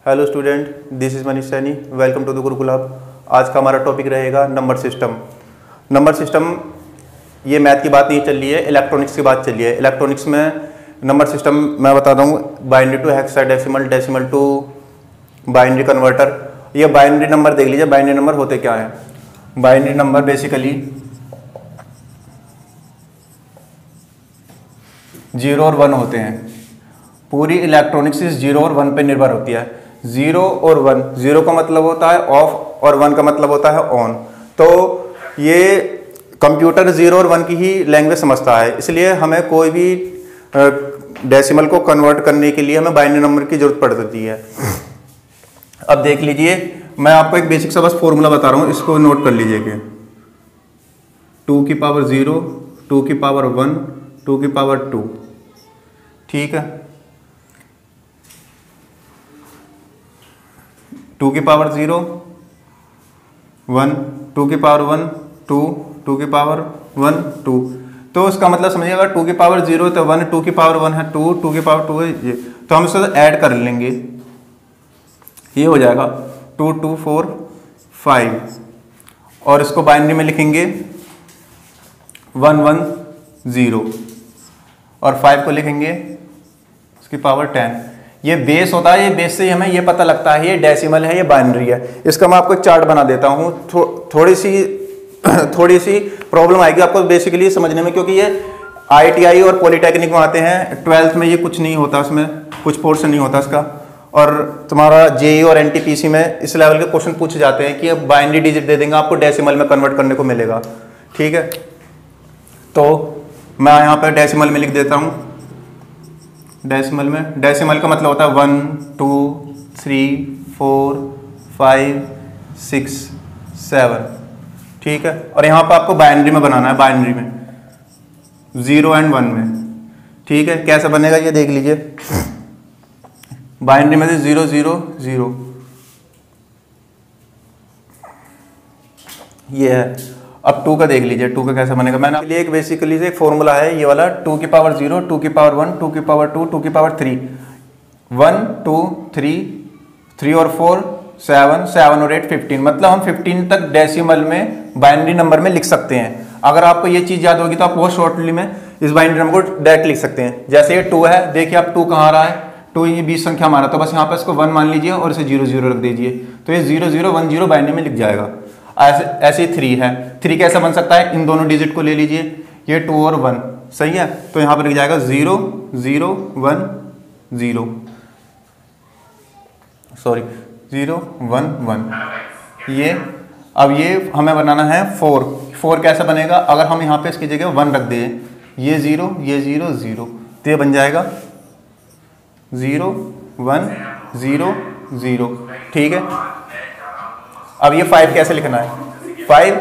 Hello student, this is Manish Saini. Welcome to the Gurukul hub. आज का हमारा टॉपिक रहेगा नंबर सिस्टम। नंबर सिस्टम, ये मैथ की बात नहीं चल रही है, इलेक्ट्रॉनिक्स की बात चल रही है। इलेक्ट्रॉनिक्स में नंबर सिस्टम मैं बता दूँ, binary to hexadecimal, decimal to binary converter. ये बाइनरी नंबर देख लीजिए, बाइनरी नंबर होते क्या है। बाइनरी नंबर बेसिकली 0 और 1 होते हैं। पूरी इलेक्ट्रॉनिक्स इस 0 और 1 पे निर्भर होती है। 0 और 1, 0 का मतलब होता है ऑफ और 1 का मतलब होता है ऑन। तो ये कंप्यूटर 0 और 1 की ही लैंग्वेज समझता है, इसलिए हमें कोई भी डेसिमल को कन्वर्ट करने के लिए हमें बाइनरी नंबर की जरूरत पड़ती है। अब देख लीजिए, मैं आपको एक बेसिक सा बस फॉर्मूला बता रहा हूँ, इसको नोट कर लीजिए कि 2 की पावर 0, 2 की पावर 1, 2 की पावर 2, ठीक है। 2 की पावर 0, 1, 2 की पावर 1, 2, 2 की पावर 1, 2। तो उसका मतलब समझिएगा, 2 की पावर 0 तो 1, 2 की पावर 1 है 2, 2 की पावर 2 है ये। तो हम इसको ऐड कर लेंगे, ये हो जाएगा 2, 2, 4, 5। और इसको बाइनरी में लिखेंगे 1, 1, 0 और 5 को लिखेंगे इसकी पावर 10। ये बेस होता है, ये बेस से हमें ये पता लगता है ये डेसिमल है, ये बाइनरी है। इसका मैं आपको एक चार्ट बना देता हूँ। थोड़ी सी प्रॉब्लम आएगी आपको बेसिकली समझने में, क्योंकि ये IITI और पॉलिटेक्निक में आते हैं। 12th में ये कुछ नहीं होता, उसमें कुछ पोर्शन नहीं होता इसका। और तुम्हारा JEE और NTPC में इस लेवल के क्वेश्चन पूछे जाते हैं कि अब बाइनरी डिजिट दे देंगे आपको, डेसिमल में कन्वर्ट करने को मिलेगा, ठीक है। तो मैं यहाँ पर डेसिमल में लिख देता हूँ। डेसिमल में, डेसिमल का मतलब होता है 1, 2, 3, 4, 5, 6, 7, ठीक है। और यहाँ पर आपको बाइनरी में बनाना है, बाइनरी में 0 एंड 1 में, ठीक है। कैसे बनेगा ये देख लीजिए। बाइनरी में 0, 0, 0 ये है। अब 2 का देख लीजिए, 2 का कैसे बनेगा। मैंने आपके लिए एक बेसिकली से एक फॉर्मूला है ये वाला, 2 की पावर 0, 2 की पावर 1, 2 की पावर 2, 2 की पावर 3, 1, 2, 3 और 4, 7, 7 और 8, 15। मतलब हम 15 तक डेसिमल में बाइनरी नंबर में लिख सकते हैं। अगर आपको ये चीज़ याद होगी तो आप बहुत शॉर्टली में इस बाइनरी नंबर को डायरेक्ट लिख सकते हैं। जैसे ये 2 है, देखिए आप 2 कहाँ आ रहा है, 2 ये 20 संख्या हमारा, तो बस यहाँ पर इसको 1 मान लीजिए और इसे 0, 0 रख दीजिए, तो ये 0, 0, 1, 0 बाइनरी में लिख जाएगा। ऐसे 3 है। 3 कैसे बन सकता है, इन दोनों डिजिट को ले लीजिए, ये 2 और 1, सही है। तो यहाँ पर लिख जाएगा 0, 0, 1, 0, सॉरी 0, 1, 1। ये अब ये हमें बनाना है 4 कैसे बनेगा, अगर हम यहाँ पे इसकी जगह 1 रख दें, ये 0, ये 0, 0, तो ये बन जाएगा 0, 1, 0, 0, ठीक है। अब ये 5 कैसे लिखना है, 5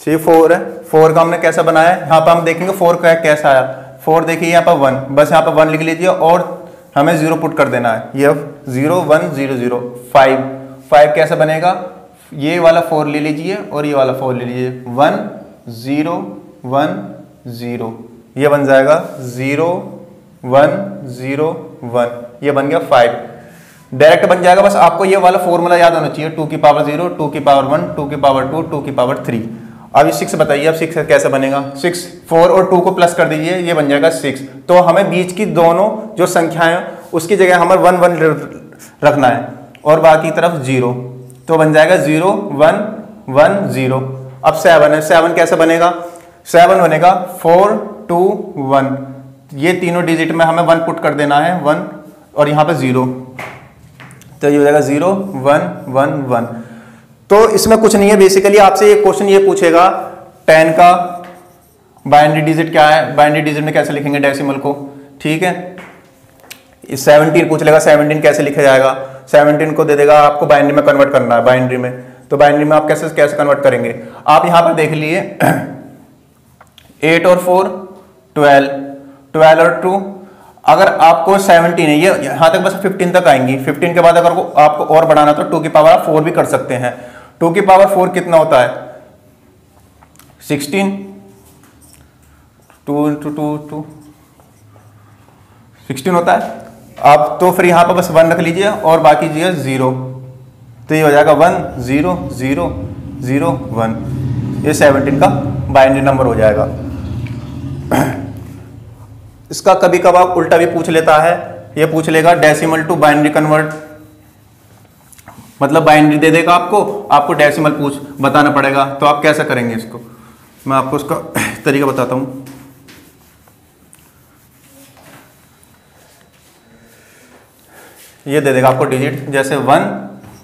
ये 4 है, 4 का हमने कैसा बनाया है, यहाँ पर हम देखेंगे 4 का कैसा आया। 4 देखिए यहाँ पर 1, बस यहाँ पर 1 लिख लीजिए और हमें 0 पुट कर देना है। ये 0, 1, 0, 0, 5 कैसे बनेगा, ये वाला 4 ले लीजिए और ये वाला 4 ले लीजिए, 1, 0, 1, 0, ये बन जाएगा 0, 1, 0, 1, ये बन गया 5। डायरेक्ट बन जाएगा। बस आपको ये वाला फॉर्मूला याद होना चाहिए, 2 की पावर 0, 2 की पावर 1, 2 की पावर 2, 2 की पावर 3। अब ये 6 बताइए, अब 6 कैसे बनेगा, 6, 4 और 2 को प्लस कर दीजिए, ये बन जाएगा 6। तो हमें बीच की दोनों जो संख्याएं उसकी जगह हमें 1, 1 रखना है और बाकी तरफ 0, तो बन जाएगा 0, 1, 1, 0। अब 7 है, 7 कैसे बनेगा, 7 बनेगा 4, 2, 1, ये तीनों डिजिट में हमें 1 पुट कर देना है, 1 और यहाँ पे 0, तो ये हो जाएगा 0, 1, 1, 1। तो इसमें कुछ नहीं है, बेसिकली आपसे ये क्वेश्चन ये पूछेगा 10 का बाइनरी डिजिट क्या है, बाइनरी डिजिट में कैसे लिखेंगे डेसिमल को, ठीक है। 17 पूछ लेगा, 17 कैसे लिखा जाएगा, 17 को दे देगा आपको बाइनरी में कन्वर्ट करना है, बाइनरी में। तो बाइनरी में आप कैसे कन्वर्ट करेंगे, आप यहाँ पर देख लिए 8 और 4, 12, 12 और 2। अगर आपको 17 है, ये यहाँ तक बस 15 तक आएंगी, 15 के बाद अगर आपको और बढ़ाना तो 2 की पावर आप 4 भी कर सकते हैं। 2 की पावर 4 कितना होता है, 16, 2 × 2, 2, 16 होता है। आप तो फिर यहाँ पर बस 1 रख लीजिए और बाकी चीज़ 0, तो ये हो जाएगा 1 0 0 0 1। ये 17 का बाइनरी नंबर हो जाएगा। इसका कभी कभार उल्टा भी पूछ लेता है, ये पूछ लेगा डेसिमल टू बाइनरी कन्वर्ट, मतलब बाइनरी दे देगा आपको डेसिमल बताना पड़ेगा। तो आप कैसा करेंगे इसको, मैं आपको उसका तरीका बताता हूँ। ये दे देगा आपको डिजिट, जैसे 1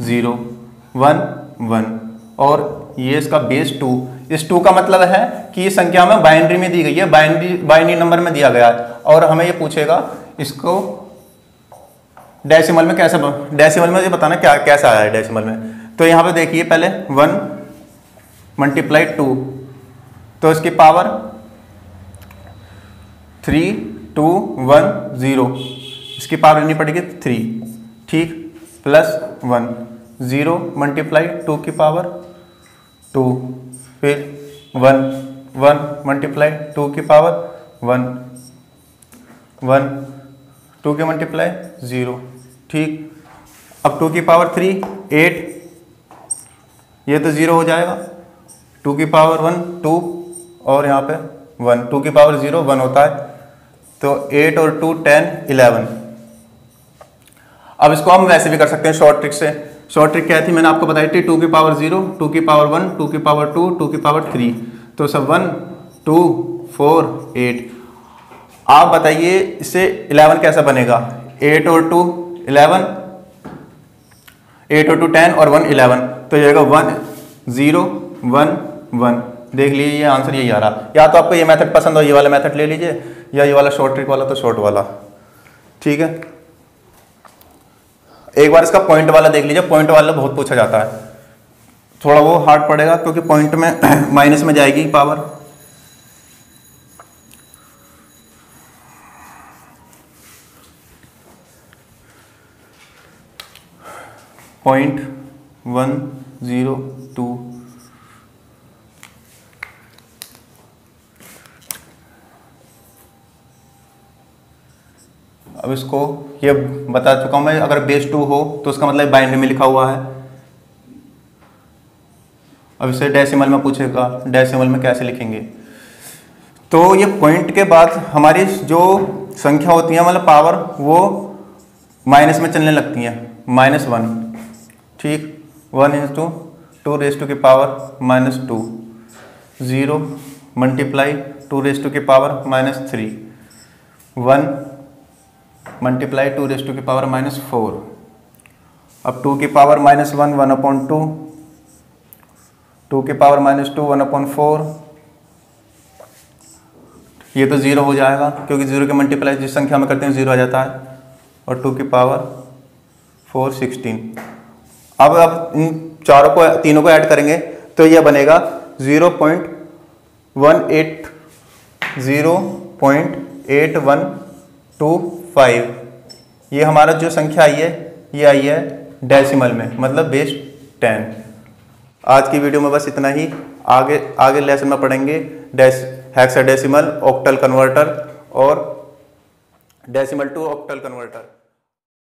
0 1 1 और ये इसका बेस 2। इस 2 का मतलब है कि ये संख्या में बाइनरी में दी गई है, बाइनरी नंबर में दिया गया है, और हमें ये पूछेगा इसको डेसिमल में कैसे, डेसिमल में ये बताना क्या कैसा आया है डेसिमल में। तो यहाँ पे देखिए पहले 1 मल्टीप्लाई 2, तो इसकी पावर 3 2 1 0, इसकी पावर लेनी पड़ेगी 3, ठीक, प्लस 1 0 मल्टीप्लाई 2 की पावर 2, फिर 1 1 मल्टीप्लाई 2 की पावर 1 1 2 के मल्टीप्लाई 0, ठीक। अब 2 की पावर 3 8, ये तो 0 हो जाएगा, 2 की पावर 1 2 और यहाँ पे 1, 2 की पावर 0 1 होता है, तो 8 और 2 10 11। अब इसको हम वैसे भी कर सकते हैं शॉर्ट ट्रिक से। शॉर्ट ट्रिक क्या थी, मैंने आपको बताई थी 2 की पावर 0 2 की पावर 1 2 की पावर 2 2 की पावर 3, तो सब 1 2 4 8। आप बताइए इससे 11 कैसा बनेगा, 8 और 2 11, 8 और 2 10 और 1 11, तो ये आएगा 1 0 1 1। देख लीजिए ये आंसर यही आ रहा। या तो आपको ये मेथड पसंद हो, ये वाला मेथड ले लीजिए, या ये वाला शॉर्ट ट्रिक वाला तो शॉर्ट वाला, ठीक है। एक बार इसका पॉइंट वाला देख लीजिए, पॉइंट वाला बहुत पूछा जाता है, थोड़ा वो हार्ड पड़ेगा क्योंकि पॉइंट में माइनस में जाएगी पावर। पॉइंट 1 0 2, अब इसको ये बता चुका हूं मैं, अगर बेस 2 हो तो उसका मतलब बाइनरी में लिखा हुआ है। अब इसे डेसिमल में पूछेगा, डेसिमल में कैसे लिखेंगे। तो ये पॉइंट के बाद हमारी जो संख्या होती है मतलब पावर, वो माइनस में चलने लगती हैं, -1, ठीक। 1 × 2 रेज़ टू की पावर -2, 0 मल्टीप्लाई 2 रेज़ टू की पावर -3, 1 मल्टीप्लाई 2 रेज़ टू की पावर -4। अब 2 की पावर -1 1/2, 2 की पावर -2 1/4, ये तो 0 हो जाएगा क्योंकि 0 के मल्टीप्लाई जिस संख्या में करते हैं 0 आ जाता है, और 2 की पावर 4 16। अब इन तीनों को ऐड करेंगे तो यह बनेगा 0.8125। ये हमारा जो संख्या आई है ये आई है डेसिमल में, मतलब बेस 10। आज की वीडियो में बस इतना ही। आगे लेसन में पढ़ेंगे हेक्साडेसिमल, ऑक्टल कन्वर्टर और डेसिमल टू ऑक्टल कन्वर्टर।